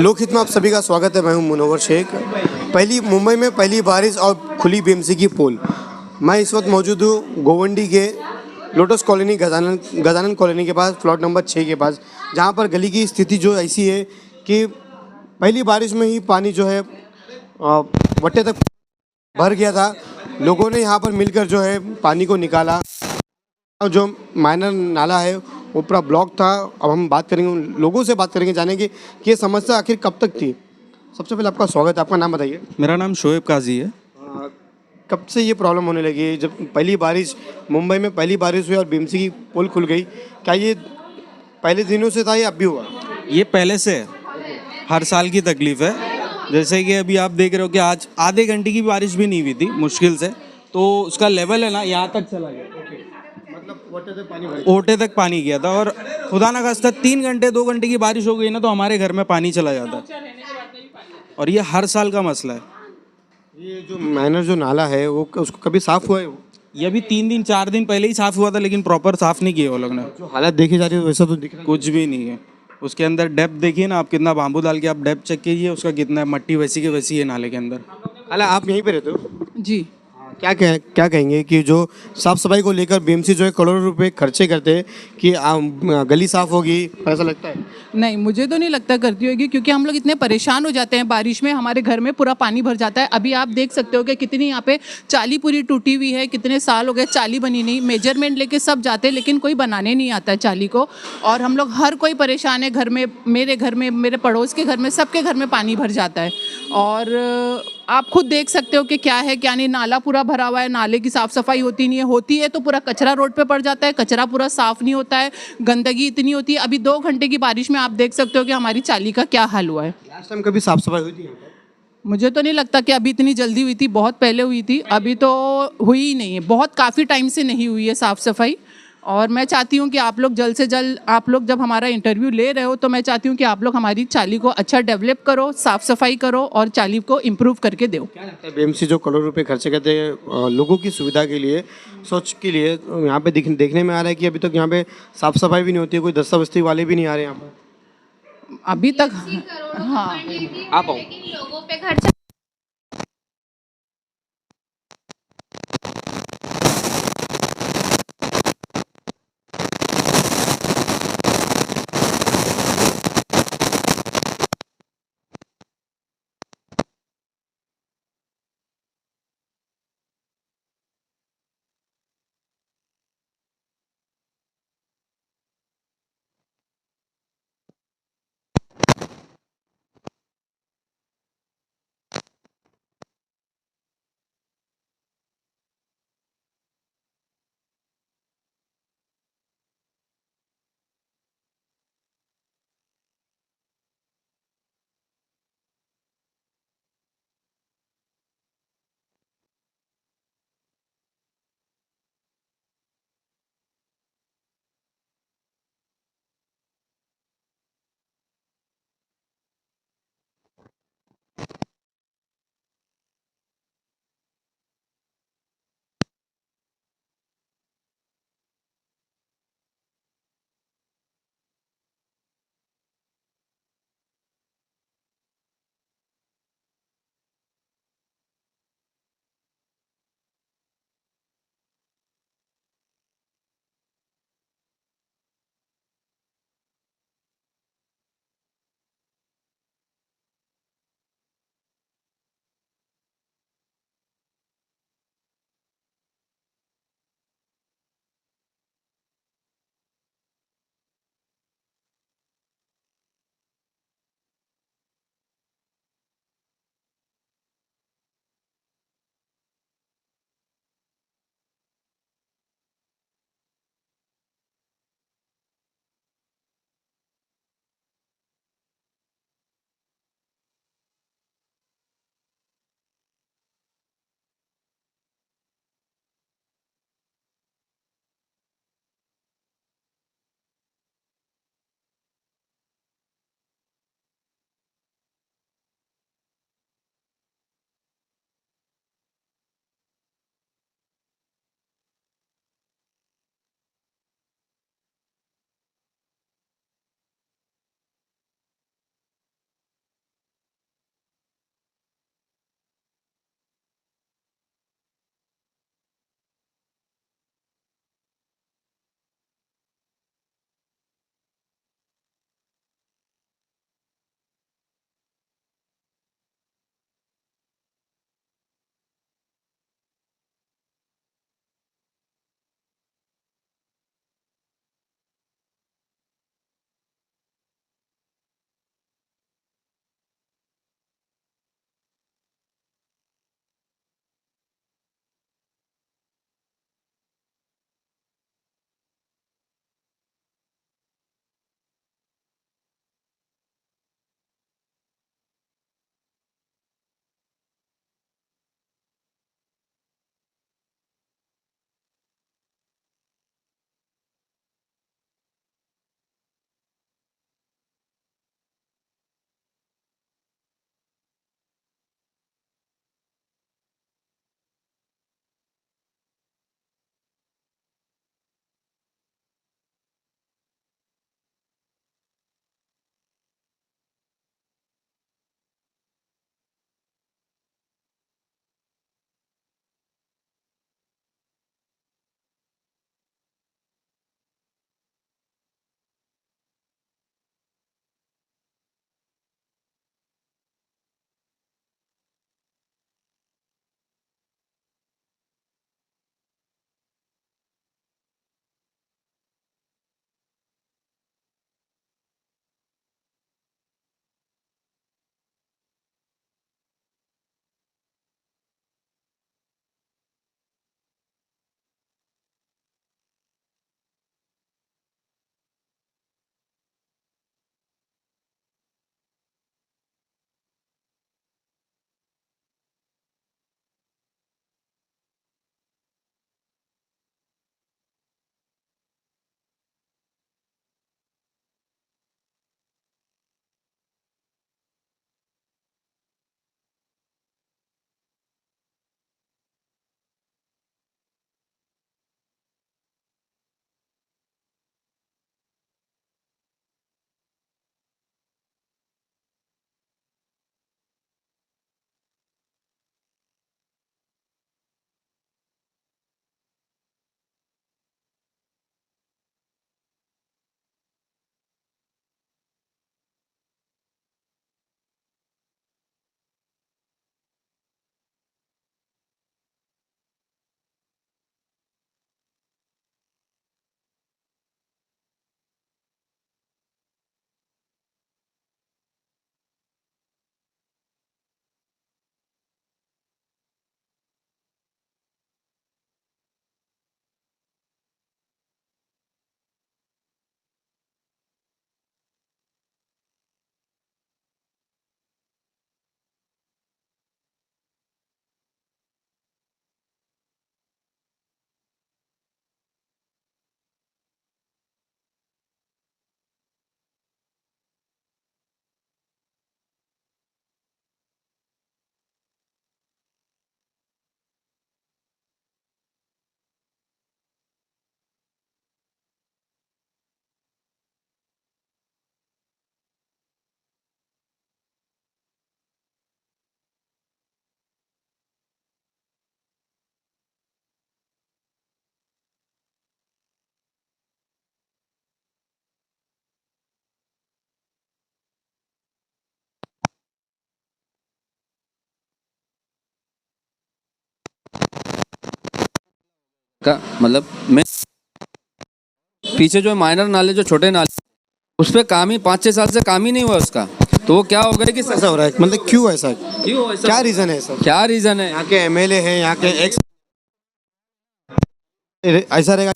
लोकहित में आप सभी का स्वागत है। मैं हूं मुनव्वर शेख। मुंबई में पहली बारिश और खुली बीएमसी की पोल। मैं इस वक्त मौजूद हूं गोवंडी के लोटस कॉलोनी गजानन कॉलोनी के पास, प्लॉट नंबर 6 के पास, जहां पर गली की स्थिति जो ऐसी है कि पहली बारिश में ही पानी जो है वट्टे तक भर गया था। लोगों ने यहां पर मिलकर जो है पानी को निकाला। और जो माइनर नाला है वो पूरा ब्लॉक था। अब हम बात करेंगे, उन लोगों से बात करेंगे, जानेंगे कि ये समस्या आखिर कब तक थी। सबसे पहले आपका स्वागत है। आपका नाम बताइए। मेरा नाम शोएब काजी है। कब से ये प्रॉब्लम होने लगी? जब पहली बारिश, मुंबई में पहली बारिश हुई और बीएमसी की पुल खुल गई, क्या ये पहले दिनों से था या अब भी हुआ? ये पहले से है, हर साल की तकलीफ है। जैसे कि अभी आप देख रहे हो कि आज आधे घंटे की बारिश भी नहीं हुई थी मुश्किल से, तो उसका लेवल है ना यहाँ तक चला गया, मतलब वोटे से पानी भर ओटे तक पानी गया था। और खुदा ना खास्ता 3 घंटे 2 घंटे की बारिश हो गई ना तो हमारे घर में पानी चला जाता है। और ये हर साल का मसला है। ये जो माइनर जो नाला है वो उसको कभी साफ हुआ है वो? ये अभी 3 दिन 4 दिन पहले ही साफ हुआ था, लेकिन प्रॉपर साफ नहीं किए वो लोग ने। जो हालत देखी जा रही है वैसा तो दिख रहा कुछ भी नहीं है उसके अंदर। डेप्थ देखिए ना आप, कितना बाम्बू डाल के आप डेप्थ चेक कीजिए, उसका कितना है, मट्टी वैसी की वैसी है नाले के अंदर। है। हालांकि आप यहीं पे रहते हो? जी। क्या कहेंगे कि जो साफ सफाई को लेकर बीएमसी जो है करोड़ों रुपए खर्चे करते हैं कि गली साफ होगी, ऐसा लगता है? नहीं, मुझे तो नहीं लगता करती होगी, क्योंकि हम लोग इतने परेशान हो जाते हैं बारिश में, हमारे घर में पूरा पानी भर जाता है। अभी आप देख सकते हो कि कितनी यहाँ पे चाली पूरी टूटी हुई है, कितने साल हो गए चाली बनी नहीं। मेजरमेंट लेके सब जाते हैं लेकिन कोई बनाने नहीं आता है चाली को। और हम लोग हर कोई परेशान है घर में, मेरे घर में, मेरे पड़ोस के घर में, सबके घर में पानी भर जाता है। और आप खुद देख सकते हो कि क्या है क्या नहीं। नाला पूरा भरा हुआ है, नाले की साफ़ सफाई होती नहीं है, होती है तो पूरा कचरा रोड पे पड़ जाता है, कचरा पूरा साफ़ नहीं होता है, गंदगी इतनी होती है। अभी 2 घंटे की बारिश में आप देख सकते हो कि हमारी चाली का क्या हाल हुआ है। लास्ट टाइम कभी साफ सफाई हुई थी यहाँ पर? मुझे तो नहीं लगता कि अभी इतनी जल्दी हुई थी, बहुत पहले हुई थी, अभी तो हुई ही नहीं है। बहुत काफ़ी टाइम से नहीं हुई है साफ़ सफाई। और मैं चाहती हूँ कि आप लोग जल्द से जल्द, आप लोग जब हमारा इंटरव्यू ले रहे हो तो मैं चाहती हूँ कि आप लोग हमारी चाली को अच्छा डेवलप करो, साफ़ सफाई करो और चाली को इम्प्रूव करके दो। क्या लगता है बीएमसी जो करोड़ रुपए खर्चे करते हैं लोगों की सुविधा के लिए, स्वच्छ के लिए, यहाँ पे देखने में आ रहा है कि अभी तक यहाँ पे साफ सफाई भी नहीं होती है, कोई दस्ता बस्ती वाले भी नहीं आ रहे यहाँ पर। अभी तक। हाँ। आप आओ। लेकिन लोगों पे खर्चा का मतलब मैं पीछे जो माइनर नाले जो छोटे नाले उस पर काम ही 5-6 साल से काम ही नहीं हुआ उसका, तो वो क्या हो गया कि ऐसा हो रहा है, मतलब क्यों ऐसा, क्यों ऐसा क्या रीज़न है ऐसा? क्या रीज़न है? यहाँ के एमएलए हैं, यहाँ के एक्स ऐसा रहेगा,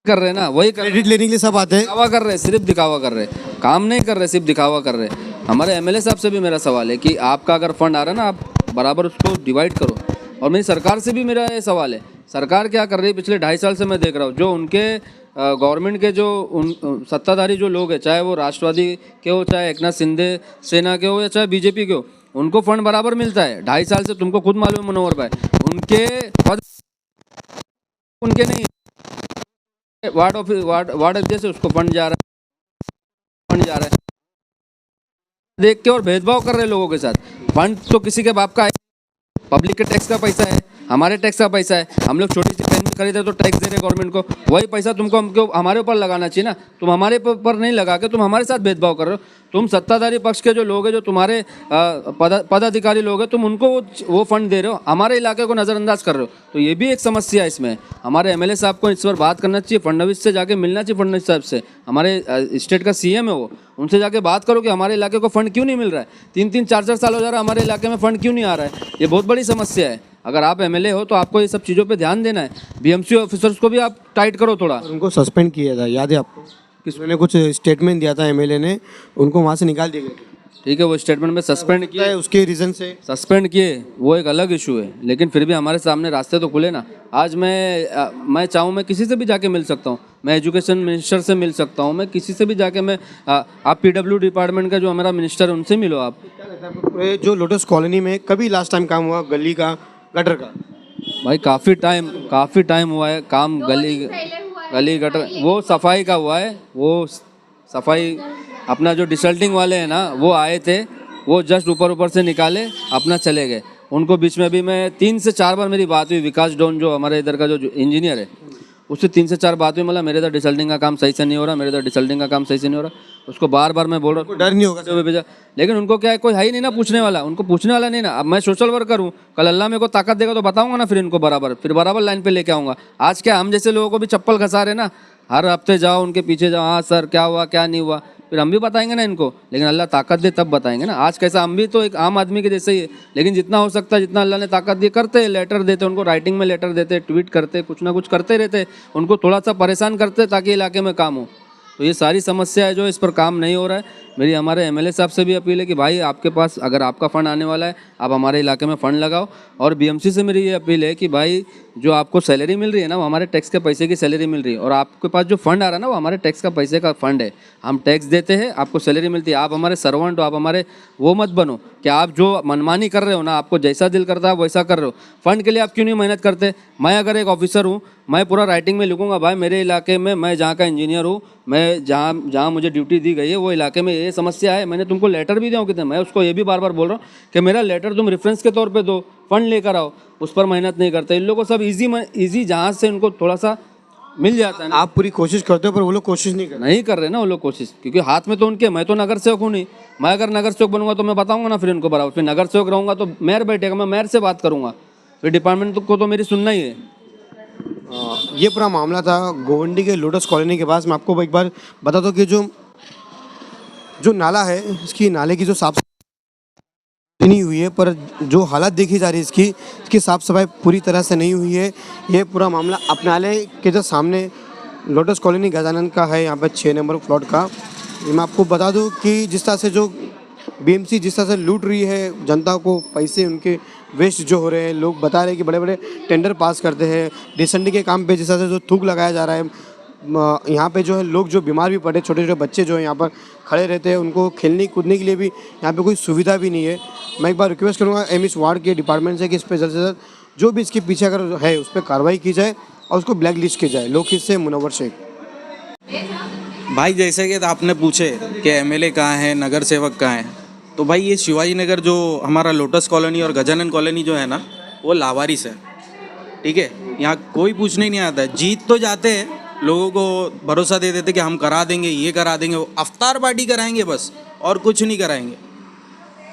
कर रहे हैं ना, वही कर क्रेडिट लेने के लिए सब आते हैं। दिखावा कर रहे हैं, सिर्फ दिखावा कर रहे हैं, काम नहीं कर रहे, सिर्फ दिखावा कर रहे हैं। हमारे एमएलए साहब से भी मेरा सवाल है कि आपका अगर फंड आ रहा है ना, आप बराबर उसको डिवाइड करो। और मेरी सरकार से भी मेरा ये सवाल है, सरकार क्या कर रही है? पिछले 2.5 साल से मैं देख रहा हूँ, जो उनके गवर्नमेंट के जो सत्ताधारी जो लोग हैं, चाहे वो राष्ट्रवादी के हो, चाहे एकनाथ शिंदे सेना के हो, या चाहे बीजेपी के हो, उनको फंड बराबर मिलता है। 2.5 साल से तुमको खुद मालूम है मुनव्वर भाई, उनके पद उनके नहीं, वार्ड अध्यक्ष से उसको फंड जा रहा है, देख के और भेदभाव कर रहे हैं लोगों के साथ। फंड तो किसी के बाप का है, पब्लिक के टैक्स का पैसा है, हमारे टैक्स का पैसा है। हम लोग छोटी सी पेन खरीदे तो टैक्स दे रहे गवर्नमेंट को, वही पैसा तुमको हमको हमारे ऊपर लगाना चाहिए ना। तुम हमारे ऊपर नहीं लगा के तुम हमारे साथ भेदभाव कर रहे हो। तुम सत्ताधारी पक्ष के जो लोग हैं, जो तुम्हारे पदाधिकारी लोग हैं, तुम उनको वो फंड दे रहे हो, हमारे इलाके को नज़रअंदाज कर रहे हो। तो ये भी एक समस्या है इसमें। हमारे एमएलए साहब को इस पर बात करना चाहिए, फडणवीस से जाके मिलना चाहिए, फडणवीस साहब से, हमारे स्टेट का सीएम है वो, उनसे जाके बात करो कि हमारे इलाके को फंड क्यों नहीं मिल रहा है। 3-3, 4-4 साल हो जा रहा है, हमारे इलाके में फंड क्यों नहीं आ रहा है। ये बहुत बड़ी समस्या है। अगर आप एमएलए हो तो आपको ये सब चीज़ों पे ध्यान देना है। बीएमसी ऑफिसर्स को भी आप टाइट करो थोड़ा। उनको सस्पेंड किया था, याद है आपको? किसी कुछ स्टेटमेंट दिया था एमएलए ने, उनको वहाँ से निकाल दिया गया। ठीक है, वो स्टेटमेंट में सस्पेंड किए, उसके रीज़न से सस्पेंड किए, वो एक अलग इशू है, लेकिन फिर भी हमारे सामने रास्ते तो खुले ना। आज मैं चाहूँ, मैं किसी से भी जाके मिल सकता हूँ, मैं एजुकेशन मिनिस्टर से मिल सकता हूँ, मैं किसी से भी जाके आप पीडब्ल्यू डिपार्टमेंट का जो हमारा मिनिस्टर है उनसे मिलो आप। क्या लगता है आपको, ये जो लोटस कॉलोनी में कभी लास्ट टाइम काम हुआ गली का, गटर का? भाई काफ़ी टाइम हुआ है काम, गली गटर वो सफाई का हुआ है। वो सफाई अपना जो डिसल्टिंग वाले हैं ना, वो आए थे, वो जस्ट ऊपर से निकाले, अपना चले गए। उनको बीच में भी मैं 3 से 4 बार मेरी बात हुई, विकास डोन जो हमारे इधर का जो इंजीनियर है, उससे 3 से 4 बात हुई, मतलब मेरे इधर डिसल्टिंग का काम सही से नहीं हो रहा, मेरे इधर डिसल्टिंग का काम सही से नहीं हो रहा। उसको बार बार मैं बोल रहा हूँ, डर नहीं होगा जो भेजा, लेकिन उनको क्या है, कोई है ही नहीं ना पूछने वाला, उनको पूछने वाला नहीं ना। अब मैं सोशल वर्कर हूँ, कल अल्लाह मेरे को ताकत देगा तो बताऊंगा ना, फिर इनको बराबर लाइन पे लेके आऊँगा। आज क्या हम जैसे लोगों को भी चप्पल घसा रहे ना, हर हफ्ते जाओ उनके पीछे जाओ, हाँ सर क्या हुआ क्या नहीं हुआ, फिर हम भी बताएंगे ना इनको, लेकिन अल्लाह ताकत दे तब बताएंगे ना। आज कैसा, हम भी तो एक आम आदमी के जैसे ही है, लेकिन जितना हो सकता है, जितना अल्लाह ने ताकत दी करते, लेटर देते उनको, राइटिंग में लेटर देते, ट्वीट करते, कुछ ना कुछ करते रहते, उनको थोड़ा सा परेशान करते ताकि इलाके में काम हो। तो ये सारी समस्या है जो इस पर काम नहीं हो रहा है। मेरी हमारे एमएलए साहब से भी अपील है कि भाई आपके पास अगर आपका फ़ंड आने वाला है, आप हमारे इलाके में फ़ंड लगाओ। और बीएमसी से मेरी ये अपील है कि भाई जो आपको सैलरी मिल रही है ना, वो हमारे टैक्स के पैसे की सैलरी मिल रही है, और आपके पास जो फंड आ रहा है ना, वो हमारे टैक्स का पैसे का फंड है। हम टैक्स देते हैं, आपको सैलरी मिलती है, आप हमारे सर्वेंट हो, आप हमारे वो मत बनो कि आप जो मनमानी कर रहे हो ना, आपको जैसा दिल करता है वैसा कर रहे हो। फंड के लिए आप क्यों नहीं मेहनत करते? मैं अगर एक ऑफिसर हूँ, मैं पूरा राइटिंग में लिखूंगा, भाई मेरे इलाके में, मैं जहाँ का इंजीनियर हूँ, मैं जहाँ मुझे ड्यूटी दी गई है वो इलाके में ये समस्या है, मैंने तुमको लेटर भी दिया हूँ कितने, मैं उसको ये भी बार बार बोल रहा हूँ कि मेरा लेटर तुम रेफरेंस के तौर पे दो, फंड लेकर आओ। उस पर मेहनत नहीं करते इन लोगों को, सब इजी जहाँ से उनको थोड़ा सा मिल जाता है ना। आप पूरी कोशिश करते हो पर वो लोग कोशिश नहीं कर रहे ना वो लोग कोशिश, क्योंकि हाथ में तो उनके, मैं तो नगर सेवक हूँ नहीं। मैं अगर नगर सेवक बनूंगा तो मैं बताऊंगा ना फिर इनको बराबर, फिर नगर सेवक रहूँगा तो मेयर बैठेगा, मैं मेयर से बात करूँगा, फिर डिपार्टमेंट को तो मेरी सुनना ही है। ये पूरा मामला था गोवंडी के लोटस कॉलोनी के पास। मैं आपको एक बार बता दूं कि जो नाला है, इसकी नाले की जो साफ सफाई नहीं हुई है, पर जो हालत देखी जा रही है इसकी साफ सफाई पूरी तरह से नहीं हुई है। ये पूरा मामला अपनाले के जो सामने लोटस कॉलोनी गजानन का है, यहाँ पर 6 नंबर प्लॉट का। मैं आपको बता दूं कि जिस तरह से जो बीएमसी जिस तरह से लूट रही है जनता को, पैसे उनके वेस्ट जो हो रहे हैं, लोग बता रहे हैं कि बड़े बड़े टेंडर पास करते हैं डिसेंडी के काम पे, जिस तरह से जो थूक लगाया जा रहा है, यहाँ पे जो है लोग जो बीमार भी पड़े, छोटे छोटे बच्चे जो है यहाँ पर खड़े रहते हैं, उनको खेलने कूदने के लिए भी यहाँ पे कोई सुविधा भी नहीं है। मैं एक बार रिक्वेस्ट करूँगा एम इस वार्ड के डिपार्टमेंट से कि इस पर जल्द से जल्द जो भी इसके पीछे अगर है उस पर कार्रवाई की जाए और उसको ब्लैक लिस्ट की जाए। लोग इससे मुनव्वर शेख। भाई जैसे कि आपने पूछे कि एमएलए कहाँ है, नगर सेवक कहाँ है, तो भाई ये शिवाजी नगर जो हमारा लोटस कॉलोनी और गजानन कॉलोनी जो है ना, वो लावारिस है। ठीक है, यहाँ कोई पूछने नहीं आता है। जीत तो जाते हैं, लोगों को भरोसा दे देते कि हम करा देंगे, ये करा देंगे, वो अफ्तार पार्टी कराएंगे बस, और कुछ नहीं कराएंगे।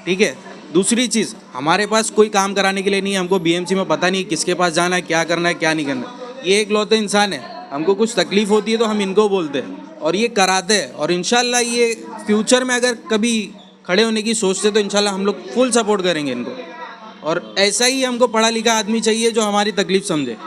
ठीक है, दूसरी चीज़, हमारे पास कोई काम कराने के लिए नहीं है, हमको बीएमसी में पता नहीं किसके पास जाना है, क्या करना है, क्या नहीं करना है। ये एक लौते इंसान है, हमको कुछ तकलीफ होती है तो हम इनको बोलते हैं और ये कराते हैं। और इंशाल्लाह ये फ्यूचर में अगर कभी खड़े होने की सोचते तो इंशाल्लाह हम लोग फुल सपोर्ट करेंगे इनको। और ऐसा ही हमको पढ़ा लिखा आदमी चाहिए जो हमारी तकलीफ समझे।